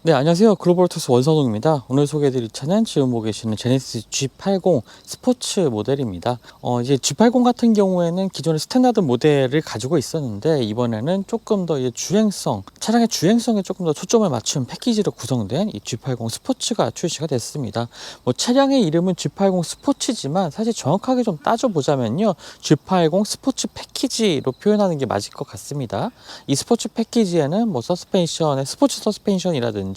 네, 안녕하세요. 글로벌토스 원선웅입니다. 오늘 소개해드릴 차는 지금 보고 계시는 제네시스 G80 스포츠 모델입니다. 이제 G80 같은 경우에는 기존의 스탠다드 모델을 가지고 있었는데, 이번에는 조금 더 이제 차량의 주행성에 조금 더 초점을 맞춘 패키지로 구성된 이 G80 스포츠가 출시가 됐습니다. 차량의 이름은 G80 스포츠지만 사실 정확하게 좀 따져보자면요, G80 스포츠 패키지로 표현하는 게 맞을 것 같습니다. 이 스포츠 패키지에는 스포츠 서스펜션이라든지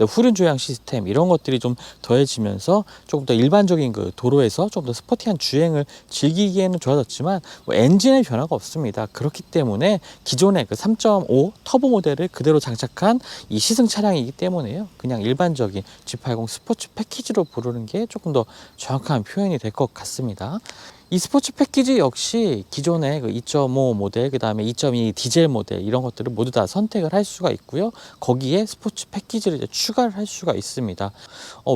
후륜 조향 시스템 이런 것들이 좀 더해지면서 조금 더 일반적인 그 도로에서 좀 더 스포티한 주행을 즐기기에는 좋아졌지만 엔진의 변화가 없습니다. 그렇기 때문에 기존의 그 3.5 터보 모델을 그대로 장착한 이 시승 차량이기 때문에요. 그냥 일반적인 G80 스포츠 패키지로 부르는 게 조금 더 정확한 표현이 될 것 같습니다. 이 스포츠 패키지 역시 기존의 그 2.5 모델, 그 다음에 2.2 디젤 모델 이런 것들을 모두 다 선택을 할 수가 있고요. 거기에 스포츠 패키지를 이제 추가를 할 수가 있습니다.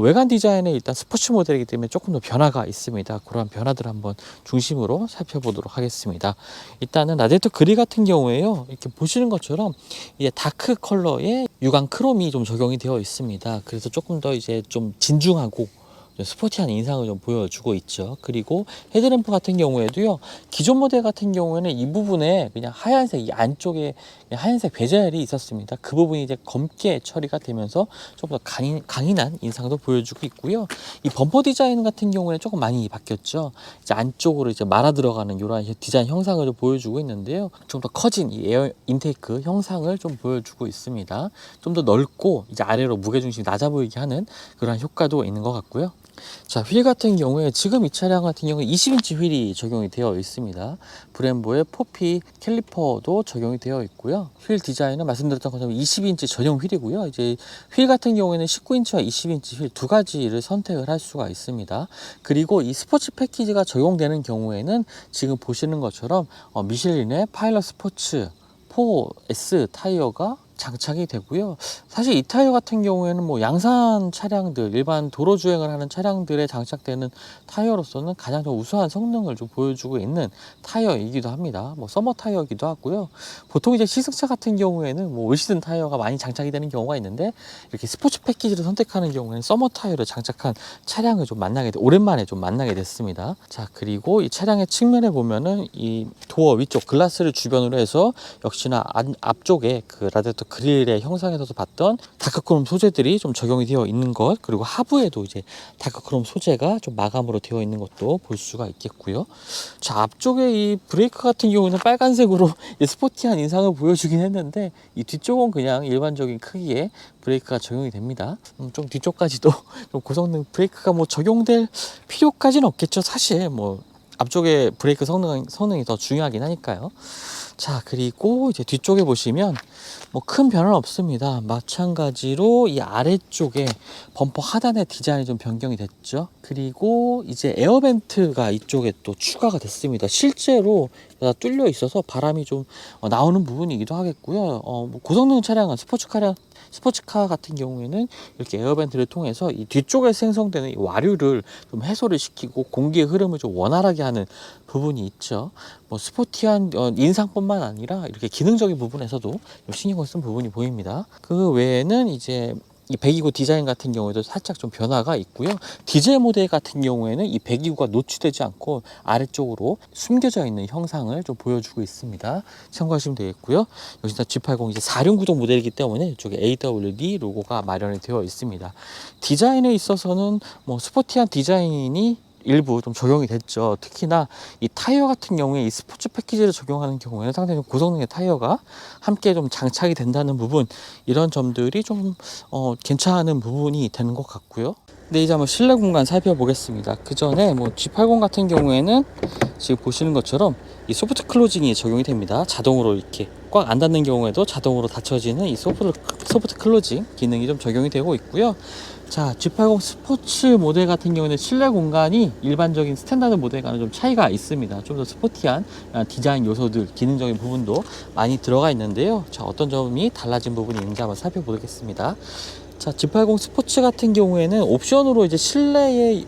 외관 디자인은 일단 스포츠 모델이기 때문에 조금 더 변화가 있습니다. 그런 변화들을 한번 중심으로 살펴보도록 하겠습니다. 일단은 라디에이터 그릴 같은 경우에요. 이렇게 보시는 것처럼 이제 다크 컬러의 유광 크롬이 좀 적용이 되어 있습니다. 그래서 조금 더 이제 좀 진중하고 스포티한 인상을 좀 보여주고 있죠. 그리고 헤드램프 같은 경우에도요, 기존 모델 같은 경우에는 이 부분에 그냥 하얀색, 이 안쪽에 하얀색 베젤이 있었습니다. 그 부분이 이제 검게 처리가 되면서 조금 더 강인한 인상도 보여주고 있고요. 이 범퍼 디자인 같은 경우에는 조금 많이 바뀌었죠. 이제 안쪽으로 이제 말아 들어가는 이런 디자인 형상을 좀 보여주고 있는데요. 좀 더 커진 이 에어 인테이크 형상을 좀 보여주고 있습니다. 좀 더 넓고 이제 아래로 무게중심이 낮아 보이게 하는 그런 효과도 있는 것 같고요. 자, 휠 같은 경우에 지금 이 차량 같은 경우에 20인치 휠이 적용이 되어 있습니다. 브렘보의 포피 캘리퍼도 적용이 되어 있고요. 휠 디자인은 말씀드렸던 것처럼 20인치 전용 휠이고요. 이제 휠 같은 경우에는 19인치와 20인치 휠 두 가지를 선택을 할 수가 있습니다. 그리고 이 스포츠 패키지가 적용되는 경우에는 지금 보시는 것처럼 미슐린의 파일럿 스포츠 4S 타이어가 장착이 되고요. 사실 이 타이어 같은 경우에는 양산 차량들, 일반 도로 주행을 하는 차량들에 장착되는 타이어로서는 가장 좀 우수한 성능을 좀 보여주고 있는 타이어이기도 합니다. 서머 타이어이기도 하고요. 보통 이제 시승차 같은 경우에는 올시즌 타이어가 많이 장착이 되는 경우가 있는데, 이렇게 스포츠 패키지를 선택하는 경우에는 서머 타이어를 장착한 차량을 오랜만에 좀 만나게 됐습니다. 자, 그리고 이 차량의 측면에 보면은 이 도어 위쪽 글라스를 주변으로 해서 역시나 앞쪽에 그 라디에이터 그릴의 형상에서도 봤던 다크크롬 소재들이 좀 적용이 되어 있는 것, 그리고 하부에도 이제 다크크롬 소재가 좀 마감으로 되어 있는 것도 볼 수가 있겠고요. 자, 앞쪽에 이 브레이크 같은 경우는 빨간색으로 스포티한 인상을 보여주긴 했는데, 이 뒤쪽은 그냥 일반적인 크기의 브레이크가 적용이 됩니다. 좀 뒤쪽까지도 좀 고성능 브레이크가 적용될 필요까지는 없겠죠. 사실 앞쪽에 브레이크 성능이 더 중요하긴 하니까요. 자, 그리고 이제 뒤쪽에 보시면 큰 변화는 없습니다. 마찬가지로 이 아래쪽에 범퍼 하단의 디자인이 좀 변경이 됐죠. 그리고 이제 에어벤트가 이쪽에 또 추가가 됐습니다. 실제로 다 뚫려 있어서 바람이 좀 나오는 부분이기도 하겠고요. 고성능 차량은 스포츠카 같은 경우에는 이렇게 에어벤트를 통해서 이 뒤쪽에 생성되는 이 와류를 좀 해소를 시키고 공기의 흐름을 좀 원활하게 하는 부분이 있죠. 스포티한 인상뿐만 아니라 이렇게 기능적인 부분에서도 좀 신경을 쓴 부분이 보입니다. 그 외에는 이제 이 배기구 디자인 같은 경우에도 살짝 좀 변화가 있고요. 디젤 모델 같은 경우에는 이 배기구가 노출되지 않고 아래쪽으로 숨겨져 있는 형상을 좀 보여주고 있습니다. 참고하시면 되겠고요. 여기서 G80 이제 4륜구동 모델이기 때문에 이쪽에 AWD 로고가 마련이 되어 있습니다. 디자인에 있어서는 스포티한 디자인이 일부 좀 적용이 됐죠. 특히나 이 타이어 같은 경우에 이 스포츠 패키지를 적용하는 경우에는 상당히 좀 고성능의 타이어가 함께 좀 장착이 된다는 부분, 이런 점들이 좀 괜찮은 부분이 되는 것 같고요. 네, 이제 한번 실내 공간 살펴보겠습니다. 그 전에 G80 같은 경우에는 지금 보시는 것처럼 이 소프트 클로징이 적용이 됩니다. 자동으로 이렇게 꽉 안 닫는 경우에도 자동으로 닫혀지는 이 소프트 클로징 기능이 좀 적용이 되고 있고요. 자, G80 스포츠 모델 같은 경우는 실내 공간이 일반적인 스탠다드 모델과는 좀 차이가 있습니다. 좀 더 스포티한 디자인 요소들, 기능적인 부분도 많이 들어가 있는데요. 자, 어떤 점이 달라진 부분이 있는지 한번 살펴보겠습니다. 자, G80 스포츠 같은 경우에는 옵션으로 이제 실내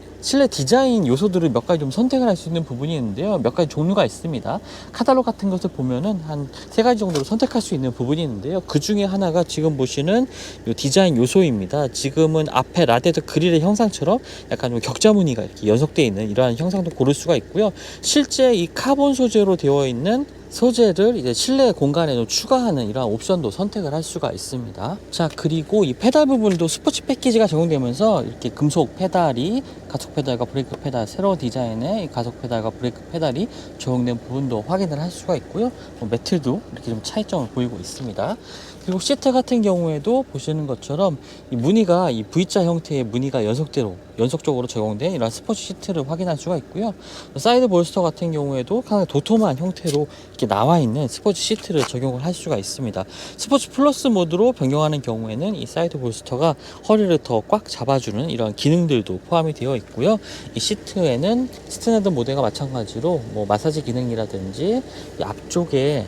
디자인 요소들을 몇 가지 좀 선택을 할 수 있는 부분이 있는데요. 몇 가지 종류가 있습니다. 카탈로그 같은 것을 보면은 한 3가지 정도로 선택할 수 있는 부분이 있는데요. 그 중에 하나가 지금 보시는 요 디자인 요소입니다. 지금은 앞에 라데드 그릴의 형상처럼 약간 좀 격자 무늬가 이렇게 연속되어 있는 이러한 형상도 고를 수가 있고요. 실제 이 카본 소재로 되어 있는 소재를 이제 실내 공간에 좀 추가하는 이러한 옵션도 선택을 할 수가 있습니다. 자, 그리고 이 페달 부분도 스포츠 패키지가 적용되면서 이렇게 금속 페달이 가속 페달과 브레이크 페달, 새로운 디자인의 가속 페달과 브레이크 페달이 적용된 부분도 확인을 할 수가 있고요. 매트도 이렇게 좀 차이점을 보이고 있습니다. 그리고 시트 같은 경우에도 보시는 것처럼 이 무늬가 이 V자 형태의 무늬가 연속적으로 적용된 이런 스포츠 시트를 확인할 수가 있고요. 사이드 볼스터 같은 경우에도 상당히 도톰한 형태로 이렇게 나와 있는 스포츠 시트를 적용을 할 수가 있습니다. 스포츠 플러스 모드로 변경하는 경우에는 이 사이드 볼스터가 허리를 더 꽉 잡아주는 이런 기능들도 포함이 되어 있고요. 이 시트에는 스탠다드 모델과 마찬가지로 뭐 마사지 기능이라든지 이 앞쪽에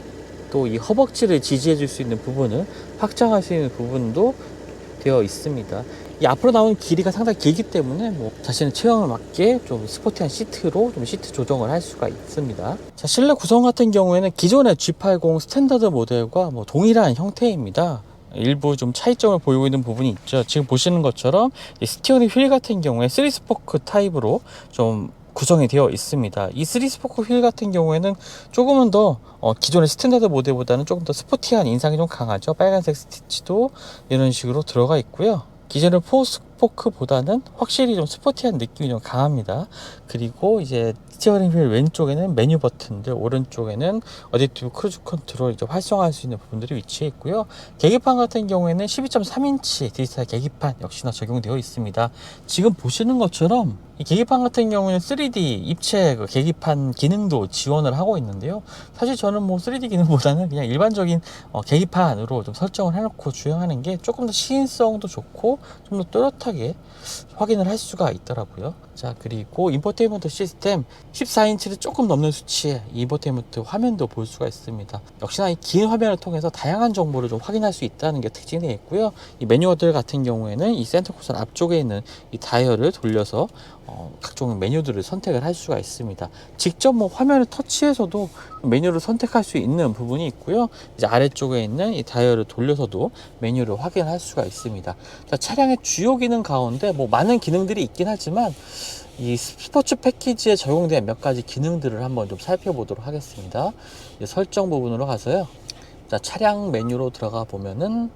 또 이 허벅지를 지지해 줄 수 있는 부분을 확장할 수 있는 부분도 되어 있습니다. 이 앞으로 나오는 길이가 상당히 길기 때문에 뭐 자신의 체형에 맞게 좀 스포티한 시트로 좀 시트 조정을 할 수가 있습니다. 자, 실내 구성 같은 경우에는 기존의 G80 스탠다드 모델과 뭐 동일한 형태입니다. 일부 좀 차이점을 보이고 있는 부분이 있죠. 지금 보시는 것처럼 이 스티어링 휠 같은 경우에 3스포크 타입으로 좀 구성이 되어 있습니다. 이 3스포크 휠 같은 경우에는 조금은 더 기존의 스탠다드 모델보다는 조금 더 스포티한 인상이 좀 강하죠. 빨간색 스티치도 이런 식으로 들어가 있고요. 기존의 4스포크보다는 확실히 좀 스포티한 느낌이 좀 강합니다. 그리고 이제 스티어링 휠 왼쪽에는 메뉴 버튼들, 오른쪽에는 어댑티브 크루즈 컨트롤 이제 활성화할 수 있는 부분들이 위치해 있고요. 계기판 같은 경우에는 12.3인치 디지털 계기판 역시나 적용되어 있습니다. 지금 보시는 것처럼 이 계기판 같은 경우에는 3D 입체 그 계기판 기능도 지원을 하고 있는데요. 사실 저는 뭐 3D 기능보다는 그냥 일반적인 계기판으로 좀 설정을 해놓고 주행하는 게 조금 더 시인성도 좋고 좀 더 또렷하게 확인을 할 수가 있더라고요. 자, 그리고 인포테인먼트 시스템 14인치를 조금 넘는 수치의 인포테인먼트 화면도 볼 수가 있습니다. 역시나 이 긴 화면을 통해서 다양한 정보를 좀 확인할 수 있다는 게 특징이 되어 있고요. 이 메뉴어들 같은 경우에는 이 센터 콘솔 앞쪽에 있는 이 다이얼을 돌려서 각종 메뉴들을 선택을 할 수가 있습니다. 직접 뭐 화면을 터치해서도 메뉴를 선택할 수 있는 부분이 있고요. 이제 아래쪽에 있는 이 다이얼을 돌려서도 메뉴를 확인할 수가 있습니다. 자, 차량의 주요 기능 가운데 뭐 많은 기능들이 있긴 하지만 이 스포츠 패키지에 적용된 몇 가지 기능들을 한번 좀 살펴보도록 하겠습니다. 설정 부분으로 가서요. 자, 차량 메뉴로 들어가 보면은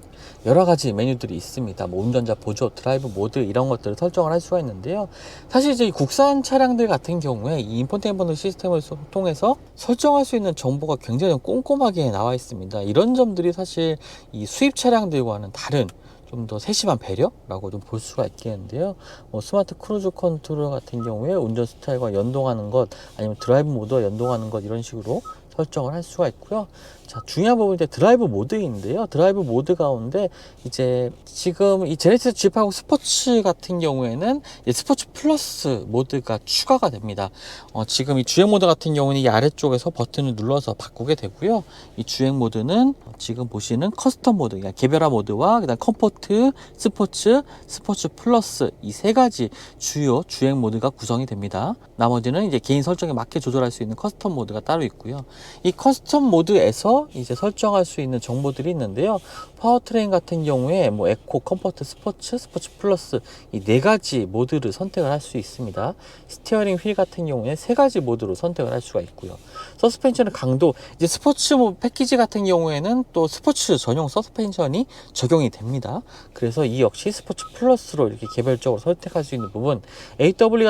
여러 가지 메뉴들이 있습니다. 뭐 운전자 보조, 드라이브 모드 이런 것들을 설정을 할 수가 있는데요. 사실 이제 국산 차량들 같은 경우에 이 인포테인먼트 시스템을 통해서 설정할 수 있는 정보가 굉장히 꼼꼼하게 나와 있습니다. 이런 점들이 사실 이 수입 차량들과는 다른 좀 더 세심한 배려라고 좀 볼 수가 있겠는데요. 스마트 크루즈 컨트롤 같은 경우에 운전 스타일과 연동하는 것, 아니면 드라이브 모드와 연동하는 것 이런 식으로 설정을 할 수가 있고요. 자, 중요한 부분이 드라이브 모드인데요. 드라이브 모드 가운데 이제 지금 이 제네시스 G80 스포츠 같은 경우에는 스포츠 플러스 모드가 추가가 됩니다. 지금 이 주행 모드 같은 경우는 이 아래쪽에서 버튼을 눌러서 바꾸게 되고요. 이 주행 모드는 지금 보시는 커스텀 모드, 그러니까 개별화 모드와 그다음 컴포트, 스포츠, 스포츠 플러스 이 3가지 주요 주행 모드가 구성이 됩니다. 나머지는 이제 개인 설정에 맞게 조절할 수 있는 커스텀 모드가 따로 있고요. 이 커스텀 모드에서 이제 설정할 수 있는 정보들이 있는데요. 파워트레인 같은 경우에 뭐 에코, 컴포트, 스포츠, 스포츠 플러스 이 4가지 모드를 선택을 할 수 있습니다. 스티어링 휠 같은 경우에 3가지 모드로 선택을 할 수가 있고요. 서스펜션의 강도, 이제 스포츠 패키지 같은 경우에는 또 스포츠 전용 서스펜션이 적용이 됩니다. 그래서 이 역시 스포츠 플러스로 이렇게 개별적으로 선택할 수 있는 부분, AWD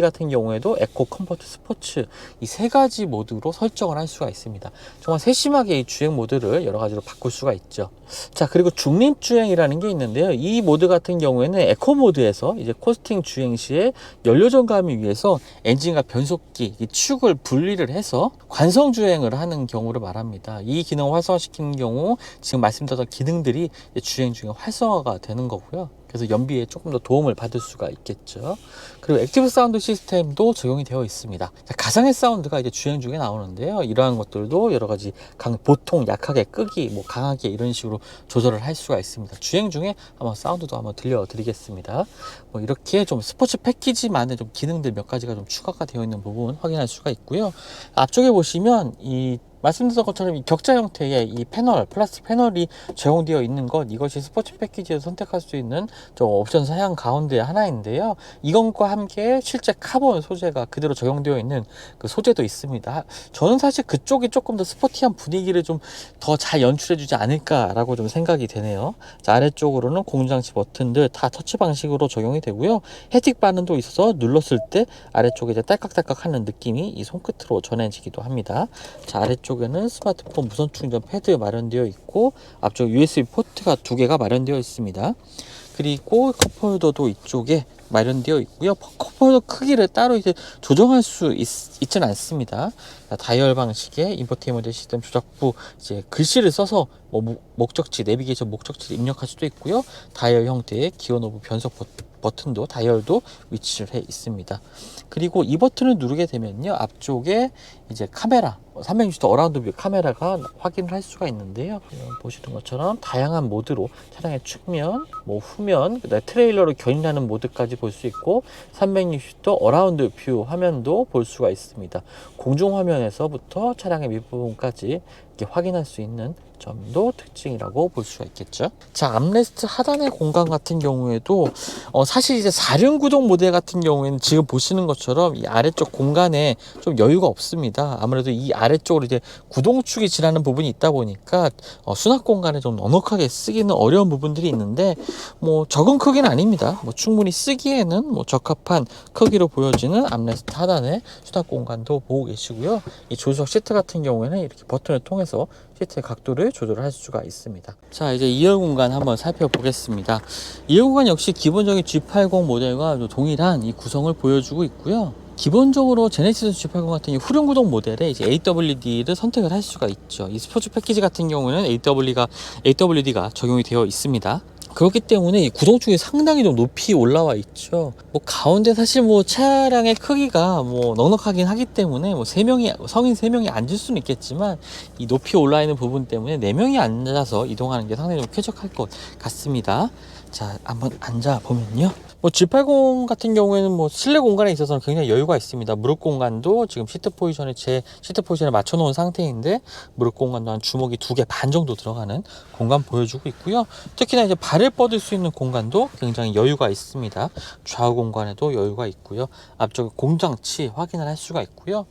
같은 경우에도 에코, 컴포트, 스포츠 이 3가지 모드로 설정을 할 수가 있습니다. 정말 세심하게 이 주행 모드를 여러 가지로 바꿀 수가 있죠. 자, 그리고 중립 주행이라는 게 있는데요. 이 모드 같은 경우에는 에코 모드에서 이제 코스팅 주행 시에 연료 점감을 위해서 엔진과 변속기 이 축을 분리를 해서 관성 주행을 하는 경우를 말합니다. 이 기능을 활성화시키는 경우 지금 말씀드렸던 기능들이 주행 중에 활성화가 되는 거고요. 그래서 연비에 조금 더 도움을 받을 수가 있겠죠. 그리고 액티브 사운드 시스템도 적용이 되어 있습니다. 가상의 사운드가 이제 주행 중에 나오는데요. 이러한 것들도 여러 가지 보통 약하게 끄기, 뭐 강하게 이런 식으로 조절을 할 수가 있습니다. 주행 중에 한번 사운드도 한번 들려드리겠습니다. 뭐 이렇게 좀 스포츠 패키지만의 좀 기능들 몇 가지가 좀 추가가 되어 있는 부분 확인할 수가 있고요. 앞쪽에 보시면 이 말씀드린 것처럼 이 격자 형태의 이 패널, 플라스틱 패널이 제공되어 있는 것, 이것이 스포츠 패키지에서 선택할 수 있는 좀 옵션 사양 가운데 하나인데요. 이것과 함께 실제 카본 소재가 그대로 적용되어 있는 그 소재도 있습니다. 저는 사실 그쪽이 조금 더 스포티한 분위기를 좀 더 잘 연출해 주지 않을까라고 좀 생각이 되네요. 자, 아래쪽으로는 공조장치 버튼들 다 터치 방식으로 적용이 되고요. 햅틱 반응도 있어서 눌렀을 때 아래쪽에 이제 딸깍딸깍 하는 느낌이 이 손끝으로 전해지기도 합니다. 자, 아래쪽에는 스마트폰 무선 충전 패드 마련되어 있고 앞쪽 USB 포트가 2개가 마련되어 있습니다. 그리고 컵홀더도 이쪽에 마련되어 있고요. 컵홀더 크기를 따로 이제 조정할 수 있지는 않습니다. 다이얼 방식의 인포테인먼트 시스템 조작부 이제 글씨를 써서 뭐 목적지, 내비게이션 목적지를 입력할 수도 있고요. 다이얼 형태의 기어 노브 변속 버튼도 다이얼도 위치를 해 있습니다. 그리고 이 버튼을 누르게 되면요, 앞쪽에 이제 카메라 360도 어라운드 뷰 카메라가 확인을 할 수가 있는데요. 보시는 것처럼 다양한 모드로 차량의 측면, 뭐 후면, 그다음에 트레일러로 견인하는 모드까지 볼 수 있고 360도 어라운드 뷰 화면도 볼 수가 있습니다. 공중 화면에서부터 차량의 밑부분까지 이렇게 확인할 수 있는 점도 특징이라고 볼 수가 있겠죠. 자, 암레스트 하단의 공간 같은 경우에도 사실 이제 4륜 구동 모델 같은 경우에는 지금 보시는 것처럼 이 아래쪽 공간에 좀 여유가 없습니다. 아무래도 이 아래쪽으로 이제 구동축이 지나는 부분이 있다 보니까 수납 공간에 좀 넉넉하게 쓰기는 어려운 부분들이 있는데 뭐 적은 크기는 아닙니다. 뭐 충분히 쓰기에는 뭐 적합한 크기로 보여지는 암레스트 하단의 수납 공간도 보고 계시고요. 이 조수석 시트 같은 경우에는 이렇게 버튼을 통해서 시트의 각도를 조절할 수가 있습니다. 자, 이제 2열 공간 한번 살펴보겠습니다. 2열 공간 역시 기본적인 G80 모델과 동일한 이 구성을 보여주고 있고요. 기본적으로 제네시스 G80 같은 이 후륜 구동 모델에 이제 AWD를 선택을 할 수가 있죠. 이 스포츠 패키지 같은 경우는 AWD가 적용이 되어 있습니다. 그렇기 때문에 이 구동축이 상당히 좀 높이 올라와 있죠. 뭐 가운데 사실 뭐 차량의 크기가 뭐 넉넉하긴 하기 때문에 뭐 성인 3명이 앉을 수는 있겠지만 이 높이 올라 있는 부분 때문에 4명이 앉아서 이동하는 게 상당히 좀 쾌적할 것 같습니다. 자, 한번 앉아 보면요. 뭐 G80 같은 경우에는 뭐 실내 공간에 있어서는 굉장히 여유가 있습니다. 무릎 공간도 지금 시트 포지션에 맞춰 놓은 상태인데 무릎 공간도 한 주먹이 2개 반 정도 들어가는 공간 보여주고 있고요. 특히나 이제 발을 뻗을 수 있는 공간도 굉장히 여유가 있습니다. 좌우 공간에도 여유가 있고요. 앞쪽에 공장치 확인을 할 수가 있고요.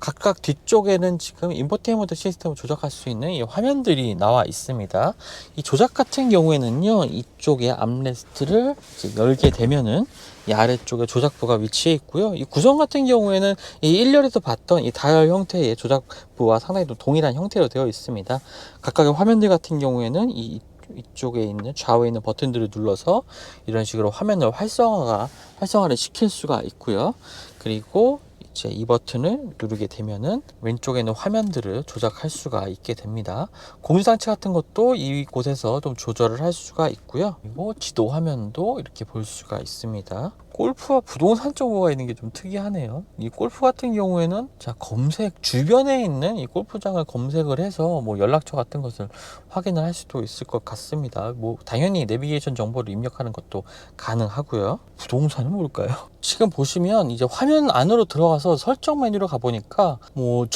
각각 뒤쪽에는 지금 인포테인먼트 시스템을 조작할 수 있는 이 화면들이 나와 있습니다. 이 조작 같은 경우에는요, 이쪽에 암레스트를 열게 되면은 이 아래쪽에 조작부가 위치해 있고요. 이 구성 같은 경우에는 이 1열에서 봤던 이 다이얼 형태의 조작부와 상당히 동일한 형태로 되어 있습니다. 각각의 화면들 같은 경우에는 이쪽에 있는 좌우에 있는 버튼들을 눌러서 이런 식으로 화면을 활성화를 시킬 수가 있고요. 그리고 이제 이 버튼을 누르게 되면은 왼쪽에 있는 화면들을 조작할 수가 있게 됩니다. 공유장치 같은 것도 이곳에서 좀 조절을 할 수가 있고요. 그리고 지도 화면도 이렇게 볼 수가 있습니다. 골프와 부동산 정보가 있는 게 좀 특이하네요. 이 골프 같은 경우에는 자, 검색 주변에 있는 이 골프장을 검색을 해서 뭐 연락처 같은 것을 확인을 할 수도 있을 것 같습니다. 뭐 당연히 내비게이션 정보를 입력하는 것도 가능하고요. 부동산은 뭘까요? 지금 보시면 이제 화면 안으로 들어가서 설정 메뉴로 가보니까 뭐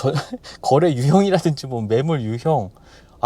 거래 유형이라든지 뭐 매물 유형,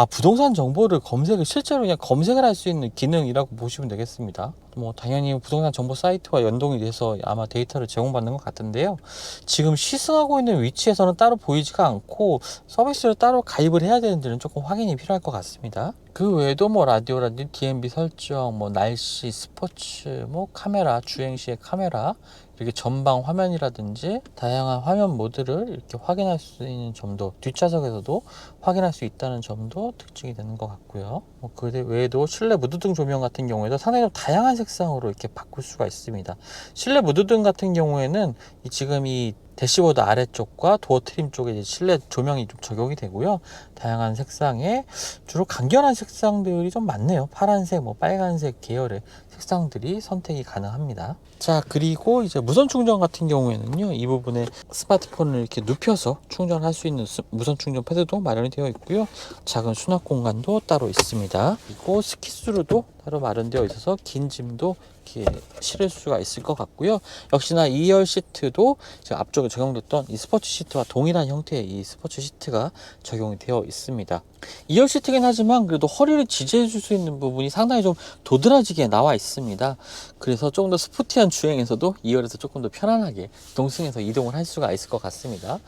부동산 정보를 실제로 그냥 검색을 할 수 있는 기능이라고 보시면 되겠습니다. 뭐 당연히 부동산 정보 사이트와 연동이 돼서 아마 데이터를 제공받는 것 같은데요. 지금 시승하고 있는 위치에서는 따로 보이지가 않고 서비스를 따로 가입을 해야 되는지는 조금 확인이 필요할 것 같습니다. 그 외에도 뭐 라디오라든지 DMB 설정, 뭐 날씨, 스포츠, 뭐 카메라, 주행 시의 카메라, 이렇게 전방 화면이라든지 다양한 화면 모드를 이렇게 확인할 수 있는 점도, 뒷좌석에서도 확인할 수 있다는 점도 특징이 되는 것 같고요. 뭐 그 외에도 실내 무드등 조명 같은 경우에도 상당히 좀 다양한 색상으로 이렇게 바꿀 수가 있습니다. 실내 무드등 같은 경우에는 지금 이 대시보드 아래쪽과 도어 트림 쪽에 이제 실내 조명이 좀 적용이 되고요. 다양한 색상의 주로 간결한 색상들이 좀 많네요. 파란색, 뭐 빨간색 계열의 색상들이 선택이 가능합니다. 자, 그리고 이제 무선 충전 같은 경우에는요, 이 부분에 스마트폰을 이렇게 눕혀서 충전할 수 있는 무선 충전 패드도 마련이 되어 있고요. 작은 수납 공간도 따로 있습니다. 그리고 스키스루도 따로 마련되어 있어서 긴 짐도 이렇게 실을 수가 있을 것 같고요. 역시나 2열 시트도 앞쪽에 적용됐던 이 스포츠 시트와 동일한 형태의 이 스포츠 시트가 적용이 되어 있습니다. 2열 시트긴 하지만 그래도 허리를 지지해 줄 수 있는 부분이 상당히 좀 도드라지게 나와 있습니다. 그래서 조금 더 스포티한 주행에서도 2열에서 조금 더 편안하게 동승해서 이동을 할 수가 있을 것 같습니다.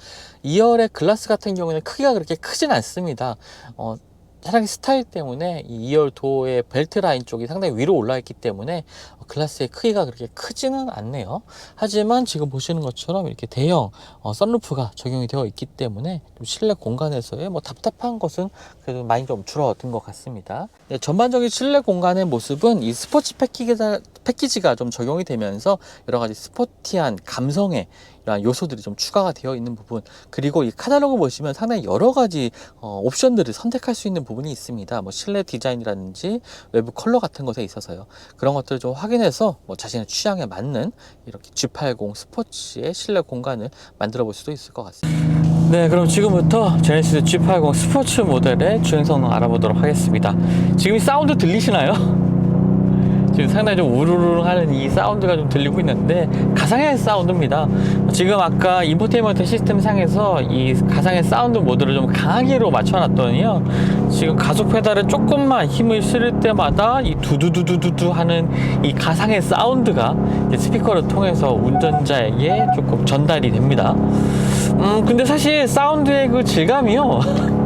2열의 글라스 같은 경우에는 크기가 그렇게 크진 않습니다. 차량의 스타일 때문에 이 2열 도어의 벨트 라인 쪽이 상당히 위로 올라 있기 때문에 글라스의 크기가 그렇게 크지는 않네요. 하지만 지금 보시는 것처럼 이렇게 대형 선루프가 적용이 되어 있기 때문에 좀 실내 공간에서의 뭐 답답한 것은 그래도 많이 좀 줄어든 것 같습니다. 네, 전반적인 실내 공간의 모습은 이 스포츠 패키지가 좀 적용이 되면서 여러 가지 스포티한 감성의 이러한 요소들이 좀 추가가 되어 있는 부분, 그리고 이 카탈로그 보시면 상당히 여러 가지 옵션들을 선택할 수 있는 부분이 있습니다. 뭐 실내 디자인이라든지 외부 컬러 같은 것에 있어서요. 그런 것들을 좀 확인해서 뭐 자신의 취향에 맞는 이렇게 G80 스포츠의 실내 공간을 만들어 볼 수도 있을 것 같습니다. 네, 그럼 지금부터 제네시스 G80 스포츠 모델의 주행 성능 알아보도록 하겠습니다. 지금 이 사운드 들리시나요? 지금 상당히 좀 우르르 하는 이 사운드가 좀 들리고 있는데 가상의 사운드입니다. 지금 아까 인포테인먼트 시스템 상에서 이 가상의 사운드 모드를 좀 강하게로 맞춰놨더니요, 지금 가속 페달에 조금만 힘을 실을 때마다 이 두두두두두 하는 이 가상의 사운드가 스피커를 통해서 운전자에게 조금 전달이 됩니다. 근데 사실 사운드의 그 질감이요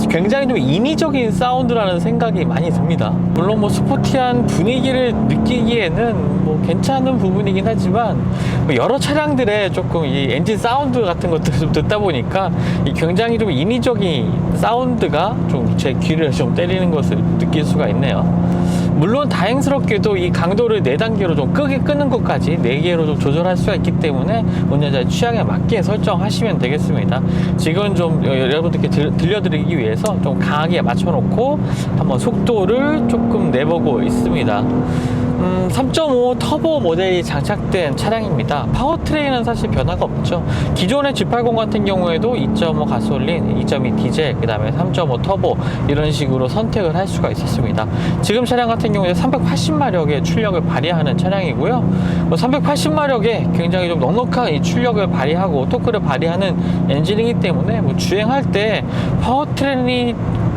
굉장히 좀 인위적인 사운드라는 생각이 많이 듭니다. 물론 뭐 스포티한 분위기를 느끼기에는 뭐 괜찮은 부분이긴 하지만 여러 차량들의 조금 이 엔진 사운드 같은 것들을 좀 듣다 보니까 이 굉장히 좀 인위적인 사운드가 좀 제 귀를 좀 때리는 것을 느낄 수가 있네요. 물론 다행스럽게도 이 강도를 4단계로 좀 끄게 끄는 것까지 4개로 좀 조절할 수가 있기 때문에 운전자의 취향에 맞게 설정하시면 되겠습니다. 지금 좀 여러분들께 들려드리기 위해서 좀 강하게 맞춰놓고 한번 속도를 조금 내보고 있습니다. 3.5 터보 모델이 장착된 차량입니다. 파워트레인은 사실 변화가 없죠. 기존의 G80 같은 경우에도 2.5 가솔린, 2.2 디젤, 그 다음에 3.5 터보 이런 식으로 선택을 할 수가 있었습니다. 지금 차량 같은 경우에 380마력의 출력을 발휘하는 차량이고요. 380마력에 굉장히 좀 넉넉한 이 출력을 발휘하고 토크를 발휘하는 엔진이기 때문에 뭐 주행할 때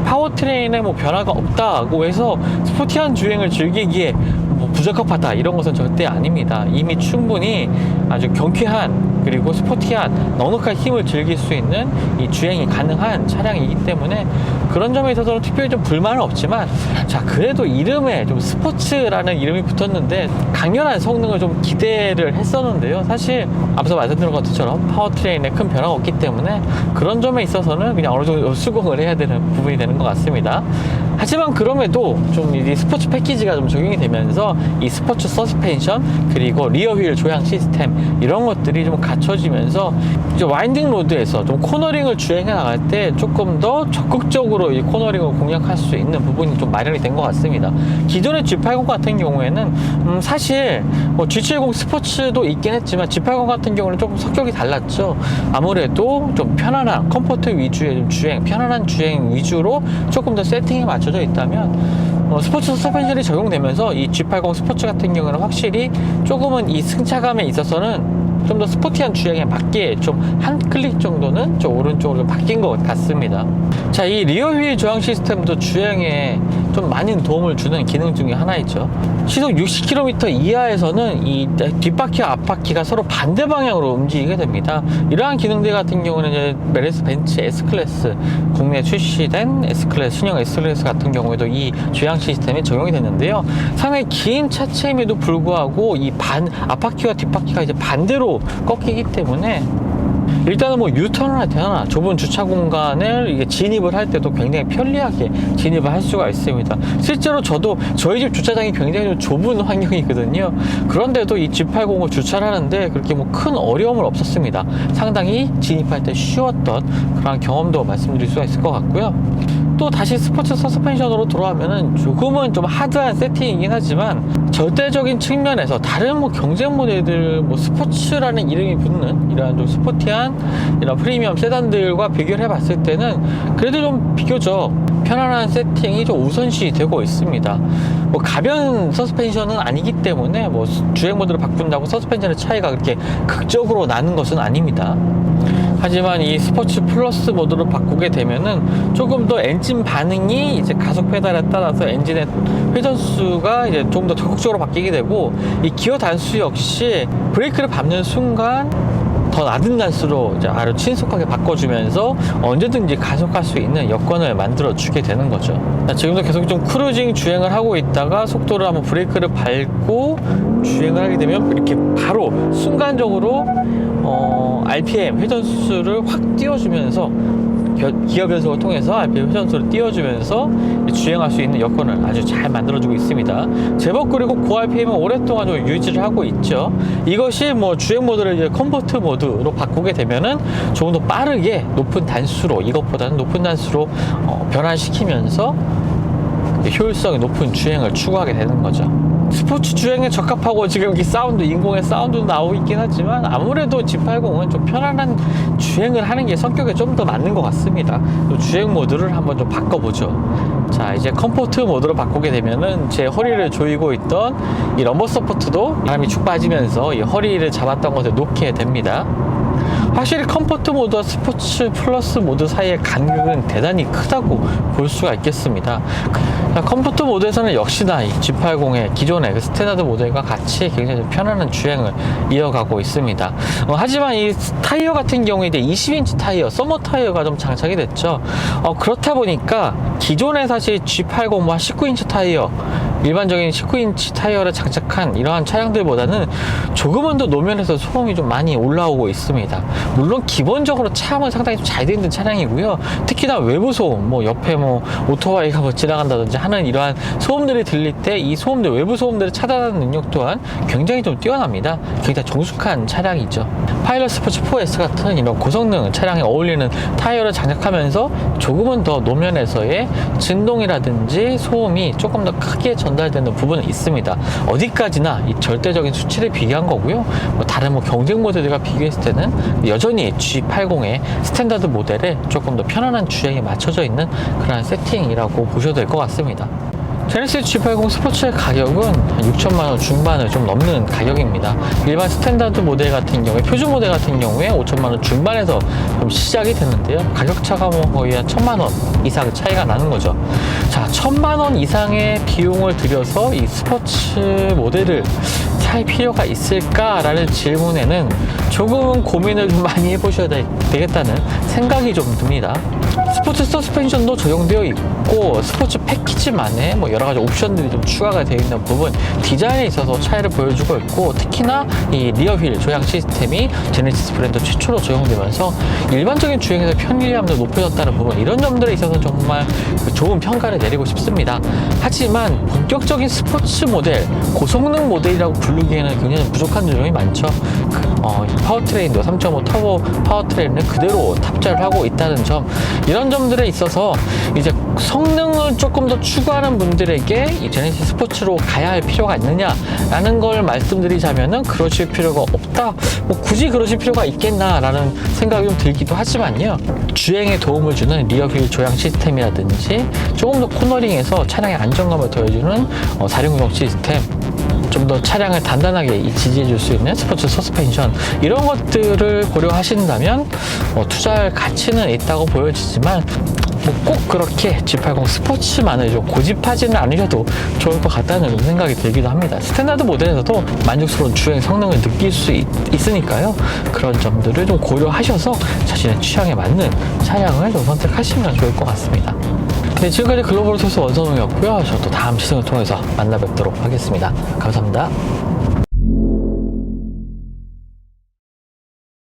파워트레인에 뭐 변화가 없다고 해서 스포티한 주행을 즐기기에 뭐 부적합하다 이런 것은 절대 아닙니다. 이미 충분히 아주 경쾌한 그리고 스포티한 넉넉한 힘을 즐길 수 있는 이 주행이 가능한 차량이기 때문에 그런 점에 있어서는 특별히 좀 불만은 없지만, 자 그래도 이름에 좀 스포츠라는 이름이 붙었는데 강렬한 성능을 좀 기대를 했었는데요. 사실 앞서 말씀드린 것처럼 파워트레인에 큰 변화가 없기 때문에 그런 점에 있어서는 그냥 어느 정도 수긍을 해야 되는 부분이 되는 것 같습니다. 하지만 그럼에도 좀 이 스포츠 패키지가 좀 적용이 되면서 이 스포츠 서스펜션 그리고 리어휠 조향 시스템 이런 것들이 좀 갖춰지면서 이제 와인딩 로드에서 좀 코너링을 주행해 나갈 때 조금 더 적극적으로 이 코너링을 공략할 수 있는 부분이 좀 마련이 된 것 같습니다. 기존의 G80 같은 경우에는 사실 뭐 G70 스포츠도 있긴 했지만 G80 같은 경우는 조금 성격이 달랐죠. 아무래도 좀 편안한 컴포트 위주의 좀 주행, 편안한 주행 위주로 조금 더 세팅에 맞춰져 있다면 스포츠 서스펜션이 적용되면서 이 G80 스포츠 같은 경우는 확실히 조금은 이 승차감에 있어서는 좀 더 스포티한 주행에 맞게 좀 한 클릭 정도는 좀 오른쪽으로 좀 바뀐 것 같습니다. 자, 이 리어휠 조향 시스템도 주행에 좀 많은 도움을 주는 기능 중에 하나이죠. 시속 60km 이하에서는 이 뒷바퀴와 앞바퀴가 서로 반대 방향으로 움직이게 됩니다. 이러한 기능들 같은 경우는 이제 메르세데스 벤츠 S클래스, 국내 출시된 S클래스, 신형 S클래스 같은 경우에도 이 조향 시스템이 적용이 됐는데요. 상당히 긴 차체임에도 불구하고 이 앞바퀴와 뒷바퀴가 이제 반대로 꺾이기 때문에 일단은 뭐 유턴을 할 때나 좁은 주차 공간을 이게 진입을 할 때도 굉장히 편리하게 진입을 할 수가 있습니다. 실제로 저도 저희 집 주차장이 굉장히 좀 좁은 환경이거든요. 그런데도 이 G80을 주차를 하는데 그렇게 뭐 큰 어려움은 없었습니다. 상당히 진입할 때 쉬웠던 그런 경험도 말씀드릴 수가 있을 것 같고요. 또 다시 스포츠 서스펜션으로 돌아오면은 조금은 좀 하드한 세팅이긴 하지만 절대적인 측면에서 다른 뭐 경쟁 모델들, 뭐 스포츠라는 이름이 붙는 이러한 좀 스포티한 이런 프리미엄 세단들과 비교를 해봤을 때는 그래도 좀 비교적 편안한 세팅이 좀 우선시 되고 있습니다. 뭐 가변 서스펜션은 아니기 때문에 뭐 주행 모드를 바꾼다고 서스펜션의 차이가 그렇게 극적으로 나는 것은 아닙니다. 하지만 이 스포츠 플러스 모드로 바꾸게 되면은 조금 더 엔진 반응이 이제 가속 페달에 따라서 엔진의 회전수가 이제 조금 더 적극적으로 바뀌게 되고, 이 기어 단수 역시 브레이크를 밟는 순간 더 낮은 단수로 이제 아주 친숙하게 바꿔주면서 언제든지 가속할 수 있는 여건을 만들어 주게 되는 거죠. 지금도 계속 좀 크루징 주행을 하고 있다가 속도를 한번 브레이크를 밟고 주행을 하게 되면 이렇게 바로 순간적으로 RPM 회전수를 확 띄워주면서 기어 변속을 통해서 RPM 회전수를 띄워주면서 주행할 수 있는 여건을 아주 잘 만들어주고 있습니다. 제법 그리고 고RPM은 오랫동안 좀 유지를 하고 있죠. 이것이 뭐 주행 모드를 이제 컴포트 모드로 바꾸게 되면은 조금 더 빠르게 높은 단수로, 이것보다는 높은 단수로 변환시키면서 효율성이 높은 주행을 추구하게 되는 거죠. 스포츠 주행에 적합하고 지금 이 사운드, 인공의 사운드도 나오고 있긴 하지만 아무래도 G80은 좀 편안한 주행을 하는 게 성격에 좀 더 맞는 것 같습니다. 주행 모드를 한번 좀 바꿔보죠. 자, 이제 컴포트 모드로 바꾸게 되면은 제 허리를 조이고 있던 이 럼버 서포트도 바람이 축 빠지면서 이 허리를 잡았던 것을 놓게 됩니다. 확실히 컴포트 모드와 스포츠 플러스 모드 사이의 간격은 대단히 크다고 볼 수가 있겠습니다. 컴포트 모드에서는 역시나 이 G80의 기존의 그 스탠다드 모델과 같이 굉장히 편안한 주행을 이어가고 있습니다. 하지만 이 타이어 같은 경우에 이제 20인치 타이어, 서머 타이어가 좀 장착이 됐죠. 그렇다 보니까 기존에 사실 G80 뭐 19인치 타이어, 일반적인 19인치 타이어를 장착한 이러한 차량들보다는 조금은 더 노면에서 소음이 좀 많이 올라오고 있습니다. 물론 기본적으로 차음은 상당히 좀 잘 되는 차량이고요. 특히나 외부 소음, 뭐 옆에 뭐 오토바이가 뭐 지나간다든지 하는 이러한 소음들이 들릴 때 이 소음들, 외부 소음들을 차단하는 능력 또한 굉장히 좀 뛰어납니다. 굉장히 정숙한 차량이죠. 파일럿 스포츠 4S 같은 이런 고성능 차량에 어울리는 타이어를 장착하면서 조금은 더 노면에서의 진동이라든지 소음이 조금 더 크게 전달되는 부분은 있습니다. 어디까지나 이 절대적인 수치를 비교한 거고요. 뭐 다른 뭐 경쟁 모델들과 비교했을 때는 여전히 G80의 스탠다드 모델에 조금 더 편안한 주행에 맞춰져 있는 그런 세팅이라고 보셔도 될 것 같습니다. 제네시스 G80 스포츠의 가격은 한 6천만원 중반을 좀 넘는 가격입니다. 일반 스탠다드 모델 같은 경우에, 표준 모델 같은 경우에 5천만원 중반에서 좀 시작이 되는데요. 가격차가 뭐 거의 한 1,000만원 이상 차이가 나는 거죠. 자, 1,000만원 이상의 비용을 들여서 이 스포츠 모델을 살 필요가 있을까라는 질문에는 조금은 고민을 좀 많이 해보셔야 되겠다는 생각이 좀 듭니다. 스포츠 서스펜션도 적용되어 있고 스포츠 패키지만의 뭐 여러 가지 옵션들이 좀 추가가 되어 있는 부분, 디자인에 있어서 차이를 보여주고 있고, 특히나 이 리어휠 조향 시스템이 제네시스 브랜드 최초로 적용되면서 일반적인 주행에서 편리함도 높여졌다는 부분, 이런 점들에 있어서 정말 좋은 평가를 내리고 싶습니다. 하지만 본격적인 스포츠 모델, 고성능 모델이라고 부르기에는 굉장히 부족한 점이 많죠. 파워트레인도 3.5 터보 파워트레인을 그대로 탑재를 하고 있다는 점, 이런 점들에 있어서 이제 성능을 조금 더 추구하는 분들에게 이 제네시스 스포츠로 가야 할 필요가 있느냐라는 걸 말씀드리자면은 그러실 필요가 없다, 뭐 굳이 그러실 필요가 있겠나라는 생각이 좀 들기도 하지만요, 주행에 도움을 주는 리어휠 조향 시스템이라든지 조금 더 코너링에서 차량의 안정감을 더해주는 460 시스템, 좀 더 차량을 단단하게 지지해 줄 수 있는 스포츠 서스펜션, 이런 것들을 고려하신다면 투자할 가치는 있다고 보여지지만 꼭 그렇게 G80 스포츠만을 좀 고집하지는 않으셔도 좋을 것 같다는 생각이 들기도 합니다. 스탠다드 모델에서도 만족스러운 주행 성능을 느낄 수 있으니까요. 그런 점들을 좀 고려하셔서 자신의 취향에 맞는 차량을 좀 선택하시면 좋을 것 같습니다. 네, 지금까지 글로벌 소스 원선웅이었고요. 저도 다음 시즌을 통해서 만나 뵙도록 하겠습니다. 감사합니다.